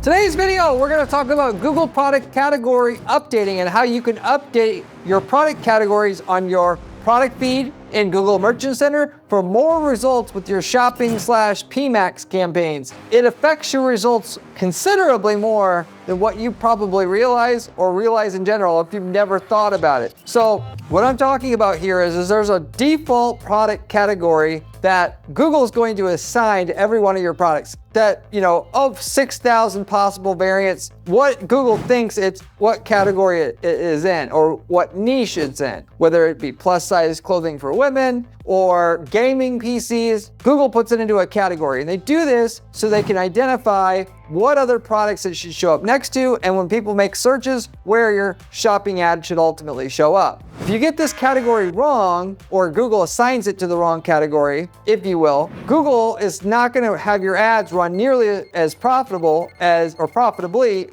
Today's video, we're going to talk about Google product category updating and how you can update your product categories on your product feed in Google Merchant Center for more results with your shopping/PMAX campaigns. It affects your results considerably more than what you probably realize or realize in general if you've never thought about it. So what I'm talking about here is there's a default product category that Google is going to assign to every one of your products that, of 6,000 possible variants, what Google thinks what category it is in or what niche it's in, whether it be plus size clothing for women or gaming PCs, Google puts it into a category. And they do this so they can identify what other products it should show up next to, and when people make searches, where your shopping ad should ultimately show up. If you get this category wrong, or Google assigns it to the wrong category, if you will, Google is not going to have your ads run nearly as profitably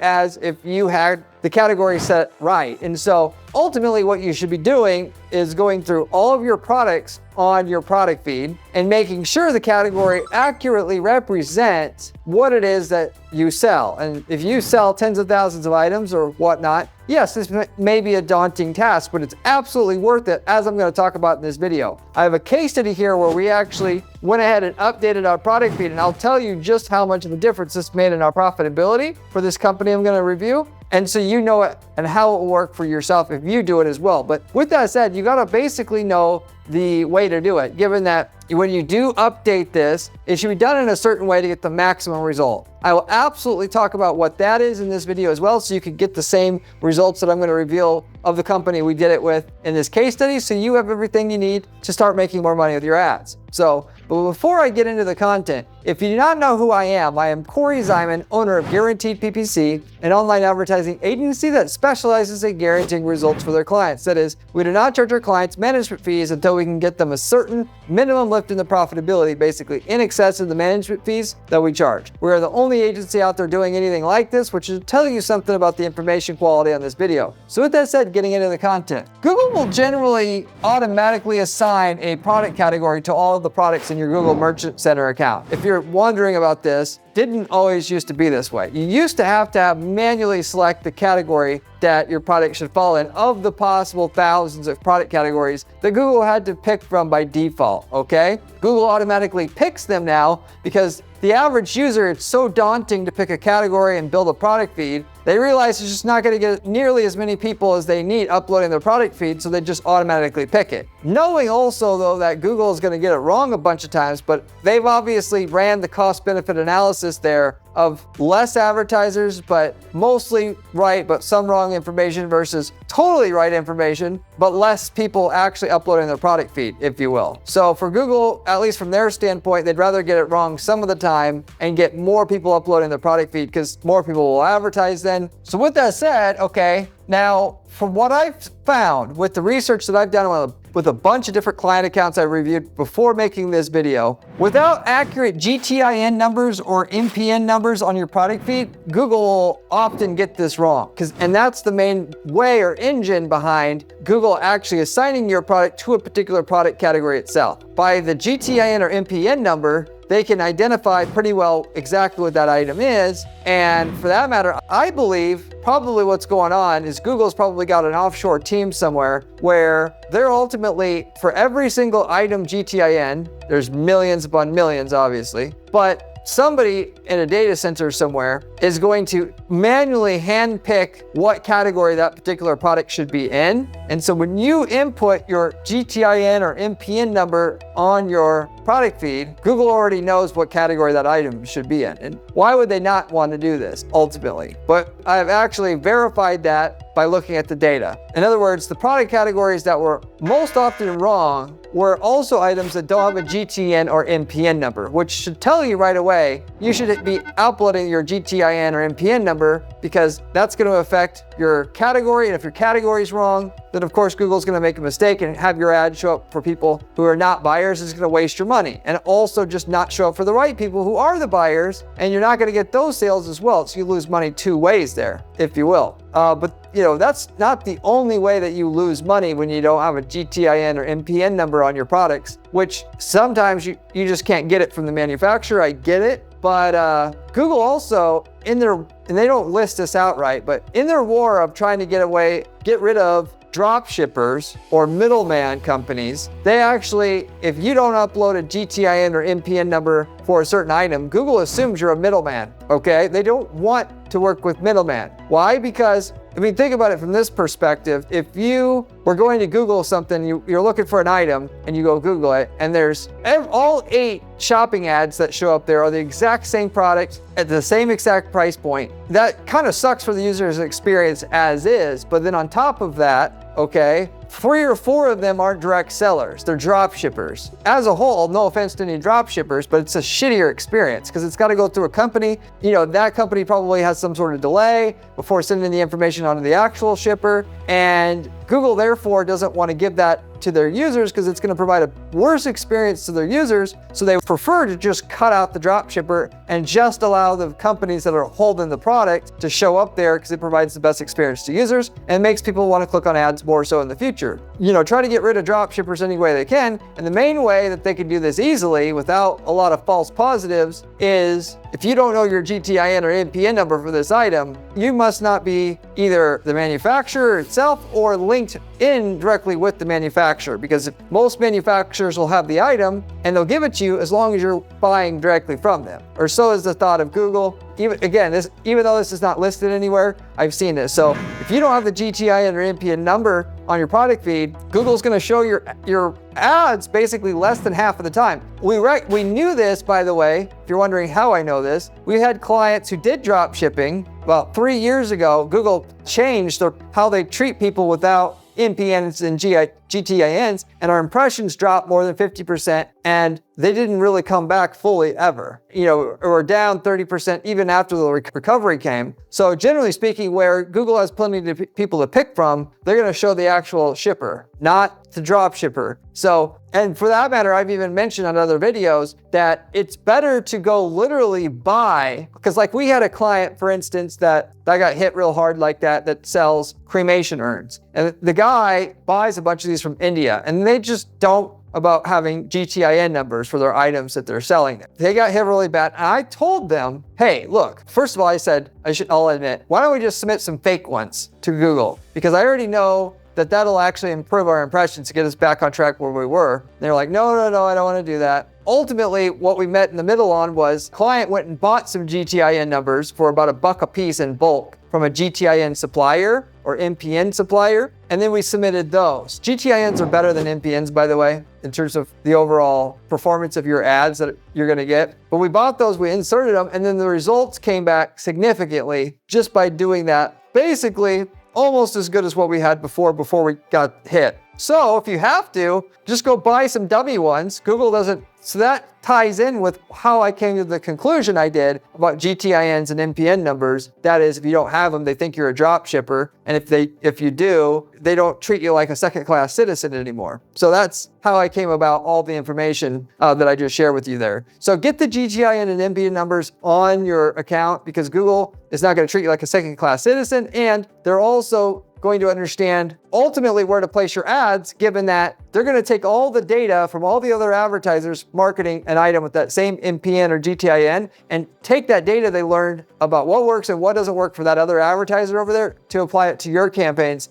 as if you had the category set right. And so ultimately what you should be doing is going through all of your products on your product feed and making sure the category accurately represents what it is that you sell. And if you sell tens of thousands of items or whatnot, yes, this may be a daunting task, but it's absolutely worth it, as I'm going to talk about in this video. I have a case study here where we actually went ahead and updated our product feed, and I'll tell you just how much of a difference this made in our profitability for this company I'm going to review. And so you know it and how it will work for yourself if you do it as well. But with that said, you got to basically know the way to do it, given that when you do update this, it should be done in a certain way to get the maximum result. I will absolutely talk about what that is in this video as well, so you can get the same results that I'm going to reveal of the company we did it with in this case study, so you have everything you need to start making more money with your ads. But before I get into the content, if you do not know who I am Corey Zyman, owner of Guaranteed PPC, an online advertising agency that specializes in guaranteeing results for their clients. That is, we do not charge our clients management fees until we can get them a certain minimum lift in the profitability, basically in excess of the management fees that we charge. We are the only agency out there doing anything like this, which is telling you something about the information quality on this video. So with that said, getting into the content. Google will generally automatically assign a product category to all of the products in your Google Merchant Center account. If you're wondering about this, didn't always used to be this way. You used to have manually select the category that your product should fall in of the possible thousands of product categories that Google had to pick from by default, okay? Google automatically picks them now because the average user, it's so daunting to pick a category and build a product feed. They realize it's just not going to get nearly as many people as they need uploading their product feed, so they just automatically pick it. Knowing also, though, that Google is going to get it wrong a bunch of times, but they've obviously ran the cost-benefit analysis there of less advertisers, but mostly right, but some wrong information versus totally right information, but less people actually uploading their product feed, if you will. So for Google, at least from their standpoint, they'd rather get it wrong some of the time and get more people uploading their product feed because more people will advertise then. So with that said, okay, now from what I've found with the research that I've done with a bunch of different client accounts I reviewed before making this video, without accurate GTIN numbers or MPN numbers on your product feed, Google will often get this wrong. And that's the main way or engine behind Google actually assigning your product to a particular product category itself. By the GTIN or MPN number, they can identify pretty well exactly what that item is. And for that matter, I believe probably what's going on is Google's probably got an offshore team somewhere where they're ultimately, for every single item GTIN, there's millions upon millions, obviously, but somebody in a data center somewhere is going to manually handpick what category that particular product should be in. And so when you input your GTIN or MPN number on your product feed, Google already knows what category that item should be in. And why would they not want to do this ultimately? But I've actually verified that by looking at the data. In other words, the product categories that were most often wrong were also items that don't have a GTIN or MPN number, which should tell you right away you should be uploading your GTIN or MPN number because that's going to affect your category. And if your category is wrong, then of course Google's going to make a mistake and have your ad show up for people who are not buyers. It's going to waste your money, and also just not show up for the right people who are the buyers, and you're not going to get those sales as well. So you lose money two ways there, if you will. But that's not the only way that you lose money when you don't have a GTIN or MPN number on your products, which sometimes you just can't get it from the manufacturer. I get it. But Google also, and they don't list this outright, but in their war of trying to get rid of drop shippers or middleman companies, they actually, if you don't upload a GTIN or NPN number for a certain item, Google assumes you're a middleman, okay? They don't want to work with middleman. Why? Because, I mean, think about it from this perspective. If you were going to Google something, you're looking for an item and you go Google it, and there's all 8 shopping ads that show up there are the exact same product at the same exact price point. That kind of sucks for the user's experience as is, but then on top of that, okay, 3 or 4 of them aren't direct sellers, they're drop shippers. As a whole, no offense to any drop shippers, but it's a shittier experience because it's got to go through a company. You know, that company probably has some sort of delay before sending the information onto the actual shipper, and Google therefore doesn't want to give that to their users because it's going to provide a worse experience to their users, so they prefer to just cut out the drop shipper and just allow the companies that are holding the product to show up there because it provides the best experience to users and makes people want to click on ads more so in the future. You know, try to get rid of drop shippers any way they can, and the main way that they can do this easily without a lot of false positives is if you don't know your GTIN or NPN number for this item, you must not be either the manufacturer itself or linked in directly with the manufacturer, because most manufacturers will have the item and they'll give it to you as long as you're buying directly from them. Or so is the thought of Google. Even though this is not listed anywhere, I've seen this. So if you don't have the GTIN or NPN number on your product feed, Google's going to show your ads basically less than half of the time. We knew this, by the way, if you're wondering how I know this. We had clients who did drop shipping. About 3 years ago, Google changed how they treat people without NPNs and GTINs, and our impressions dropped more than 50%, and they didn't really come back fully ever. You know, or down 30% even after the recovery came. So generally speaking, where Google has plenty of people to pick from, they're going to show the actual shipper, not the drop shipper. So, and for that matter, I've even mentioned on other videos that it's better to go literally buy, because like we had a client, for instance, that got hit real hard like that sells cremation urns. And the guy buys a bunch of these from India, and they just don't about having GTIN numbers for their items that they're selling. They got hit really bad. And I told them, hey, look, first of all, I said, I'll admit, why don't we just submit some fake ones to Google? Because I already know that that'll actually improve our impressions to get us back on track where we were. And they're like, no, I don't want to do that. Ultimately, what we met in the middle on was client went and bought some GTIN numbers for about $1 a piece in bulk from a GTIN supplier or NPN supplier, and then we submitted those. GTINs are better than NPNs, by the way, in terms of the overall performance of your ads that you're gonna get. But we bought those, we inserted them, and then the results came back significantly just by doing that. Basically, almost as good as what we had before we got hit. So if you have to, just go buy some dummy ones. Google doesn't, so that ties in with how I came to the conclusion I did about GTINs and NPN numbers. That is, if you don't have them, they think you're a drop shipper. And if you do, they don't treat you like a second-class citizen anymore. So that's how I came about all the information that I just shared with you there. So get the GTIN and NPN numbers on your account, because Google is not going to treat you like a second-class citizen, and they're also going to understand ultimately where to place your ads, given that they're going to take all the data from all the other advertisers marketing an item with that same NPN or GTIN and take that data they learned about what works and what doesn't work for that other advertiser over there to apply it to your campaigns,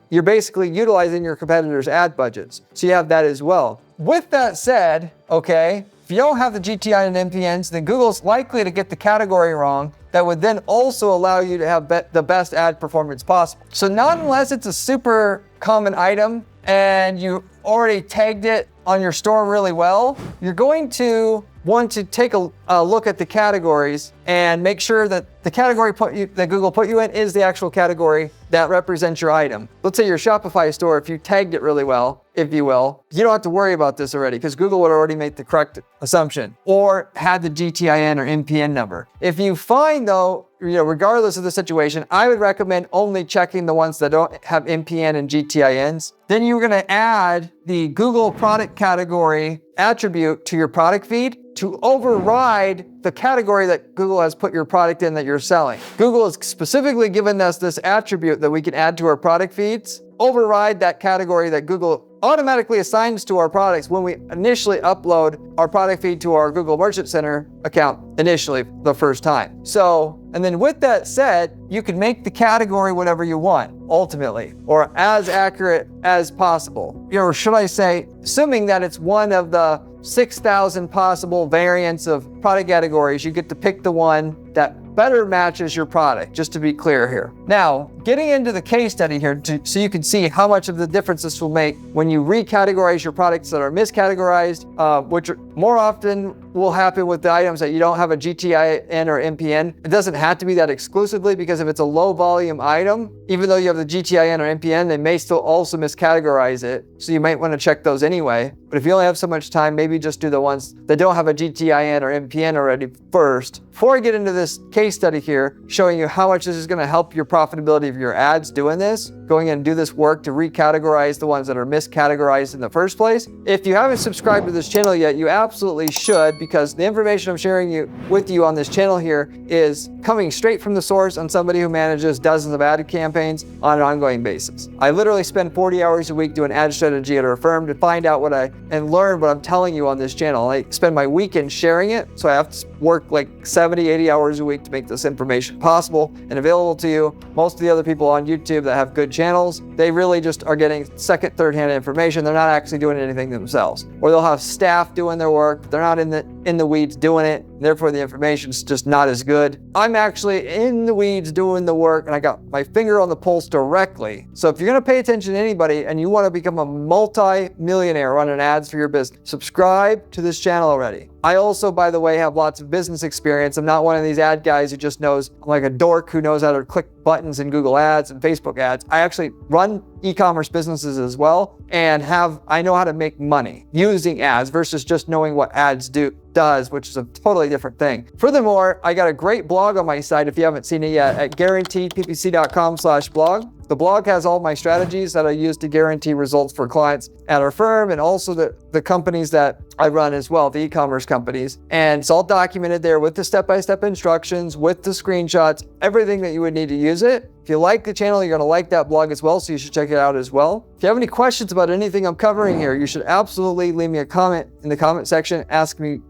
you're basically utilizing your competitors' ad budgets. So you have that as well. With that said, okay, if you don't have the GTIN and NPNs, then Google's likely to get the category wrong. That would then also allow you to have the best ad performance possible. So not unless it's a super common item and you already tagged it on your store really well, you're going to want to take a look at the categories and make sure that the category that Google put you in is the actual category that represents your item. Let's say your Shopify store, if you tagged it really well, if you will, you don't have to worry about this already because Google would already make the correct assumption or had the GTIN or NPN number. If you find though, regardless of the situation, I would recommend only checking the ones that don't have NPN and GTINs. Then you're gonna add the Google product category attribute to your product feed to override the category that Google has put your product in that you're selling. Google has specifically given us this attribute that we can add to our product feeds. Override that category that Google automatically assigns to our products when we initially upload our product feed to our Google Merchant Center account initially the first time. So, and then with that said, you can make the category whatever you want, ultimately, or as accurate as possible. Or should I say, assuming that it's one of the 6,000 possible variants of product categories, you get to pick the one that better matches your product, just to be clear here. Now, getting into the case study here so you can see how much of the difference this will make when you recategorize your products that are miscategorized, which more often will happen with the items that you don't have a GTIN or MPN. It doesn't have to be that exclusively, because if it's a low volume item, even though you have the GTIN or MPN, they may still also miscategorize it. So you might want to check those anyway. But if you only have so much time, maybe just do the ones that don't have a GTIN or MPN already first. Before I get into this case study here, showing you how much this is going to help your profitability of your ads doing this, going in and do this work to recategorize the ones that are miscategorized in the first place. If you haven't subscribed to this channel yet, you absolutely should, because the information I'm sharing with you on this channel here is coming straight from the source on somebody who manages dozens of ad campaigns on an ongoing basis. I literally spend 40 hours a week doing ad strategy at our firm to find out and learn what I'm telling you on this channel. I spend my weekend sharing it, so I have to work like 70, 80 hours a week to make this information possible and available to you. Most of the other people on YouTube that have good channels, they really just are getting second, third-hand information. They're not actually doing anything themselves. Or they'll have staff doing their work, but they're not in the weeds doing it. Therefore, the information's just not as good. I'm actually in the weeds doing the work, and I got my finger on the pulse directly. So if you're gonna pay attention to anybody and you wanna become a multi-millionaire running ads for your business, subscribe to this channel already. I also, by the way, have lots of business experience. I'm not one of these ad guys who just knows, I'm like a dork who knows how to click buttons in Google ads and Facebook ads. I actually run e-commerce businesses as well, and I know how to make money using ads versus just knowing what ads does, which is a totally different thing. Furthermore, I got a great blog on my site if you haven't seen it yet at guaranteedppc.com/blog. The blog has all my strategies that I use to guarantee results for clients at our firm, and also the companies that I run as well, the e-commerce companies. And it's all documented there with the step-by-step instructions, with the screenshots, everything that you would need to use it. If you like the channel, you're gonna like that blog as well, so you should check it out as well. If you have any questions about anything I'm covering here, you should absolutely leave me a comment in the comment section asking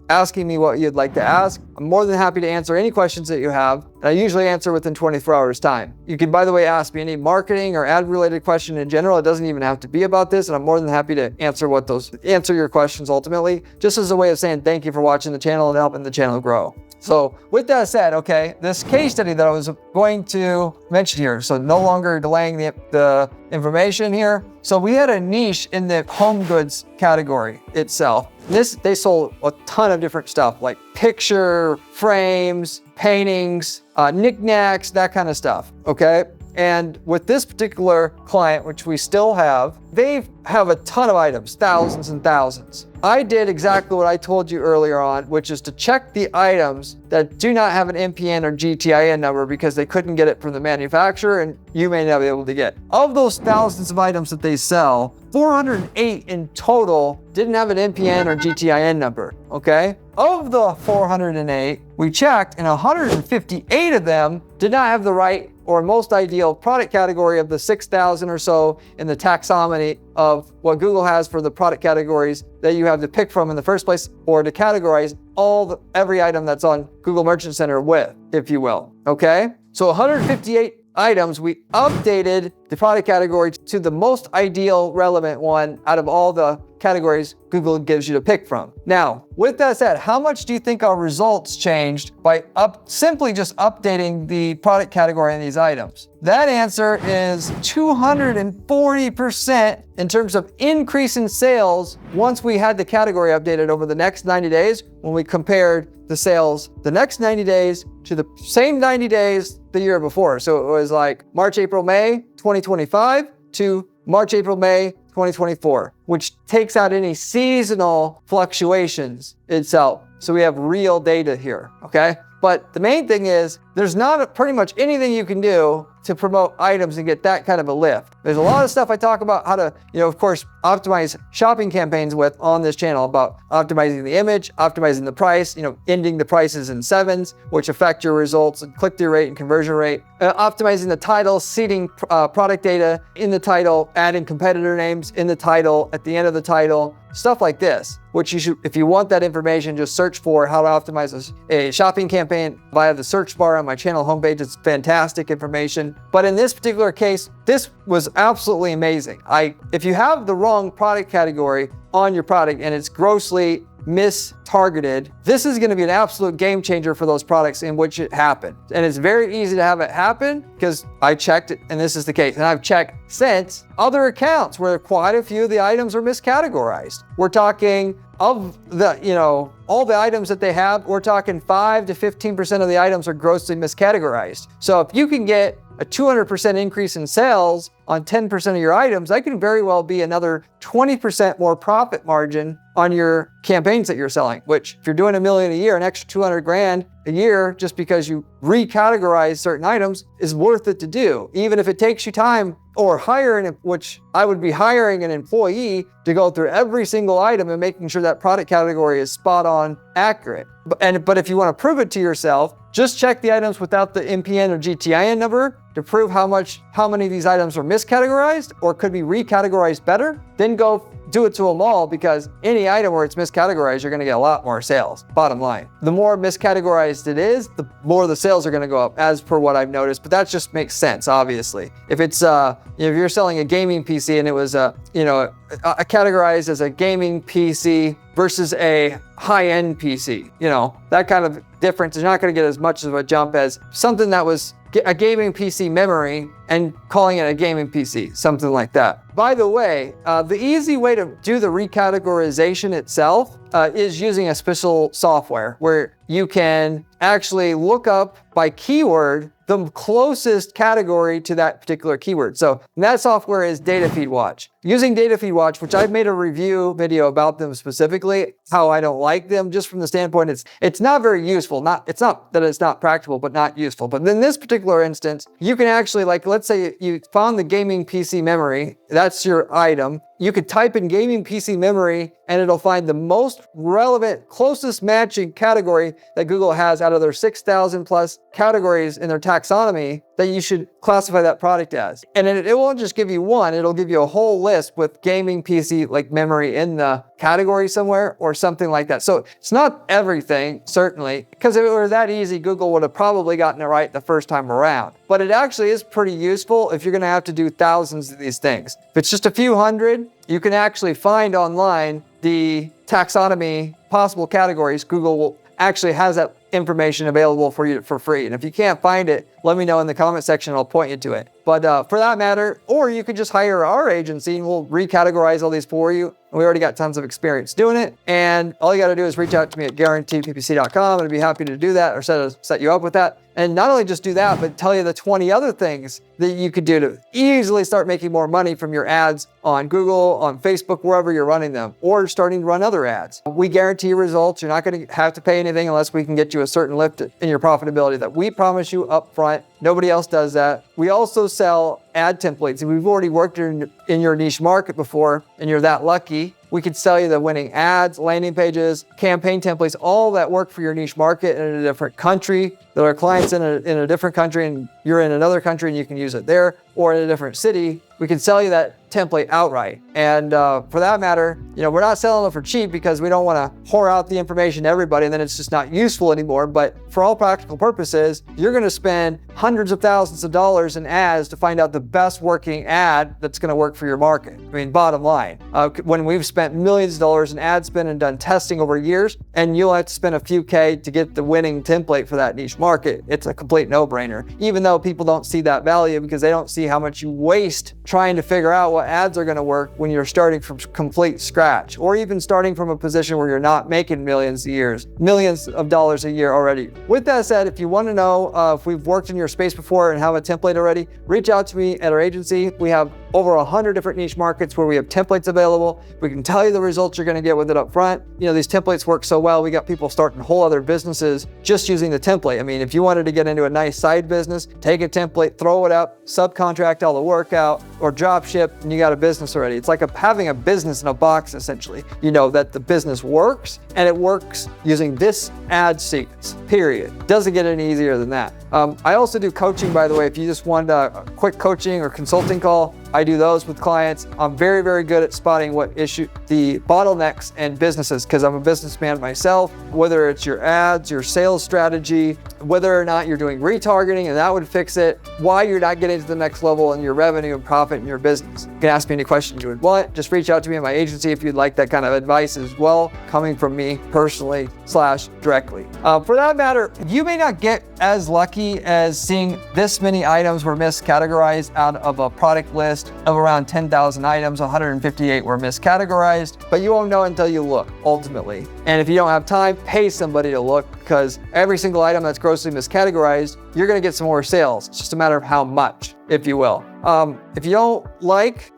me what you'd like to ask. I'm more than happy to answer any questions that you have, and I usually answer within 24 hours time. You can, by the way, ask me any marketing or ad related question in general. It doesn't even have to be about this, and I'm more than happy to answer your questions ultimately, just as a way of saying thank you for watching the channel and helping the channel grow. So with that said, okay, this case study that I was going to mention here, so no longer delaying the information here. So we had a niche in the home goods category itself. They sold a ton of different stuff like picture frames, paintings, knickknacks, that kind of stuff, okay? And with this particular client, which we still have, they have a ton of items, thousands and thousands. I did exactly what I told you earlier on, which is to check the items that do not have an MPN or GTIN number because they couldn't get it from the manufacturer, and you may not be able to get. Of those thousands of items that they sell, 408 in total didn't have an MPN or GTIN number, okay? Of the 408, we checked, and 158 of them did not have the right or most ideal product category of the 6,000 or so in the taxonomy of what Google has for the product categories that you have to pick from in the first place, or to categorize every item that's on Google Merchant Center with, if you will, okay? So 158 items, we updated the product category to the most ideal relevant one out of all the categories Google gives you to pick from. Now, with that said, how much do you think our results changed by simply just updating the product category in these items? That answer is 240% in terms of increase in sales once we had the category updated over the next 90 days when we compared the sales the next 90 days to the same 90 days the year before. So it was like March, April, May 2025 to March, April, May 2024, which takes out any seasonal fluctuations itself. So we have real data here, okay? But the main thing is there's not pretty much anything you can do to promote items and get that kind of a lift. There's a lot of stuff I talk about how to, of course, optimize shopping campaigns with on this channel, about optimizing the image, optimizing the price, ending the prices in 7s, which affect your results and click-through rate and conversion rate, optimizing the title, seeding product data in the title, adding competitor names in the title, at the end of the title, stuff like this, which you should, if you want that information, just search for how to optimize a shopping campaign via the search bar on my channel homepage. It's fantastic information. But in this particular case, this was absolutely amazing. If you have the wrong product category on your product and it's grossly mistargeted, this is going to be an absolute game changer for those products in which it happened. And it's very easy to have it happen because I checked it and this is the case. And I've checked since other accounts where quite a few of the items are miscategorized. We're talking of the, all the items that they have, we're talking 5 to 15% of the items are grossly miscategorized. So if you can get a 200% increase in sales on 10% of your items, that can very well be another 20% more profit margin on your campaigns that you're selling, which if you're doing $1 million a year, an extra 200 grand a year, just because you recategorize certain items is worth it to do. Even if it takes you time or which I would be hiring an employee to go through every single item and making sure that product category is spot on accurate. But if you want to prove it to yourself, just check the items without the MPN or GTIN number to prove how many of these items are miscategorized or could be recategorized better. Then go do it to them all, because any item where it's miscategorized, you're going to get a lot more sales. Bottom line, the more miscategorized it is, the more the sales are going to go up, as per what I've noticed. But that just makes sense, obviously. If it's if you're selling a gaming PC and it was categorized as a gaming PC versus a high-end PC, that kind of difference is not going to get as much of a jump as something that was a gaming PC memory and calling it a gaming PC, something like that. By the way, the easy way to do the recategorization itself is using a special software where you can actually look up by keyword the closest category to that particular keyword. So that software is DataFeedWatch. Using DataFeedWatch, which I've made a review video about them specifically, how I don't like them, just from the standpoint it's not very useful. It's not that it's not practical, but not useful. But in this particular instance, you can actually, let's say you found the gaming PC memory, that's your item. You could type in gaming PC memory and it'll find the most relevant, closest matching category that Google has out of their 6,000 plus categories in their taxonomy that you should classify that product as. And it won't just give you one, it'll give you a whole list with gaming PC memory in the category somewhere or something like that. So it's not everything, certainly, because if it were that easy, Google would have probably gotten it right the first time around. But it actually is pretty useful if you're gonna have to do thousands of these things. If it's just a few hundred, you can actually find online the taxonomy possible categories. Google actually has that information available for you for free. And if you can't find it, let me know in the comment section, I'll point you to it. But for that matter, or you could just hire our agency and we'll recategorize all these for you. And we already got tons of experience doing it. And all you got to do is reach out to me at guaranteedppc.com and I'd be happy to do that or set you up with that. And not only just do that, but tell you the 20 other things that you could do to easily start making more money from your ads on Google, on Facebook, wherever you're running them, or starting to run other ads. We guarantee results. You're not going to have to pay anything unless we can get you a certain lift in your profitability that we promise you up front. Nobody else does that. We also sell ad templates. If we've already worked in your niche market before and you're that lucky, we could sell you the winning ads, landing pages, campaign templates, all that work for your niche market in a different country, that are clients in a different country and you're in another country and you can use it there, or in a different city. We can sell you that template outright. And for that matter, we're not selling it for cheap because we don't want to pour out the information to everybody and then it's just not useful anymore. But for all practical purposes, you're going to spend hundreds of thousands of dollars in ads to find out the best working ad that's going to work for your market. I mean, bottom line, when we've spent millions of dollars in ad spend and done testing over years, and you'll have to spend a few K to get the winning template for that niche market, it's a complete no-brainer. Even though people don't see that value because they don't see how much you waste trying to figure out what ads are going to work when you're starting from complete scratch, or even starting from a position where you're not making millions of dollars a year already. With that said, if you want to know if we've worked in your space before and have a template already, reach out to me at our agency. We have over 100 different niche markets where we have templates available. We can tell you the results you're going to get with it up front. You know, these templates work so well, we got people starting whole other businesses just using the template. I mean, if you wanted to get into a nice side business, take a template, throw it up, subcontract all the work out, or drop ship, and you got a business already. It's like having a business in a box, essentially. You know that the business works, and it works using this ad sequence, period. Doesn't get any easier than that. I also do coaching, by the way. If you just want a quick coaching or consulting call, I do those with clients. I'm very, very good at spotting the bottlenecks in businesses, because I'm a businessman myself. Whether it's your ads, your sales strategy, whether or not you're doing retargeting and that would fix it, why you're not getting to the next level in your revenue and profit in your business. You can ask me any questions you would want. Just reach out to me in my agency if you'd like that kind of advice as well, coming from me personally / directly. For that matter, you may not get as lucky as seeing this many items were miscategorized out of a product list of around 10,000 items. 158 were miscategorized, but you won't know until you look, ultimately. And if you don't have time, pay somebody to look, because every single item that's grossly miscategorized, you're gonna get some more sales. It's just a matter of how much, if you will. If you don't like,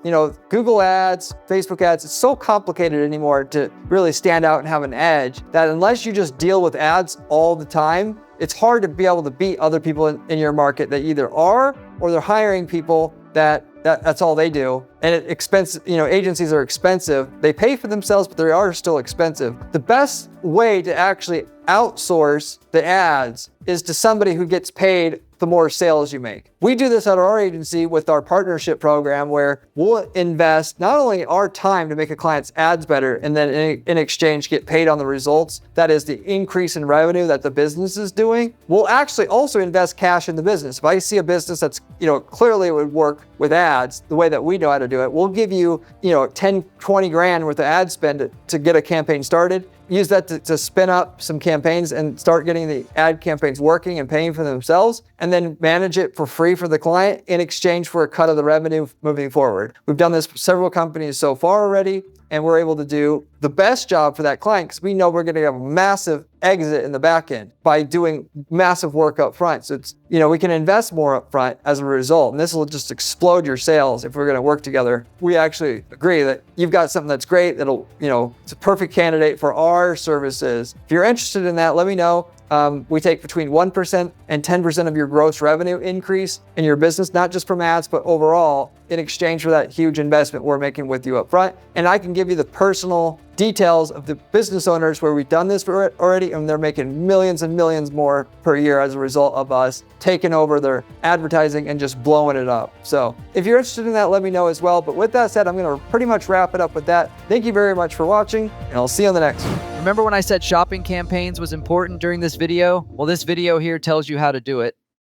Google ads, Facebook ads, it's so complicated anymore to really stand out and have an edge that unless you just deal with ads all the time, it's hard to be able to beat other people in your market that either are or they're hiring people that's all they do. And agencies are expensive. They pay for themselves, but they are still expensive. The best way to actually outsource the ads is to somebody who gets paid the more sales you make. We do this at our agency with our partnership program, where we'll invest not only our time to make a client's ads better, and then in exchange get paid on the results, that is the increase in revenue that the business is doing. We'll actually also invest cash in the business. If I see a business that's, clearly it would work with ads the way that we know how to do it, we'll give you, 10, 20 grand worth of ad spend to get a campaign started. Use that to spin up some campaigns and start getting the ad campaigns working and paying for themselves, and then manage it for free for the client in exchange for a cut of the revenue moving forward. We've done this for several companies so far already, and we're able to do the best job for that client because we know we're going to have a massive exit in the back end by doing massive work up front. So it's, we can invest more up front as a result, and this will just explode your sales if we're going to work together. We actually agree that you've got something that's great that'll, it's a perfect candidate for our services. If you're interested in that, let me know. We take between 1% and 10% of your gross revenue increase in your business, not just from ads, but overall, in exchange for that huge investment we're making with you up front. And I can give you the personal details of the business owners where we've done this for already, and they're making millions and millions more per year as a result of us taking over their advertising and just blowing it up. So if you're interested in that, let me know as well. But with that said, I'm going to pretty much wrap it up with that. Thank you very much for watching, and I'll see you on the next one. Remember when I said shopping campaigns was important during this video? Well, this video here tells you how to do it.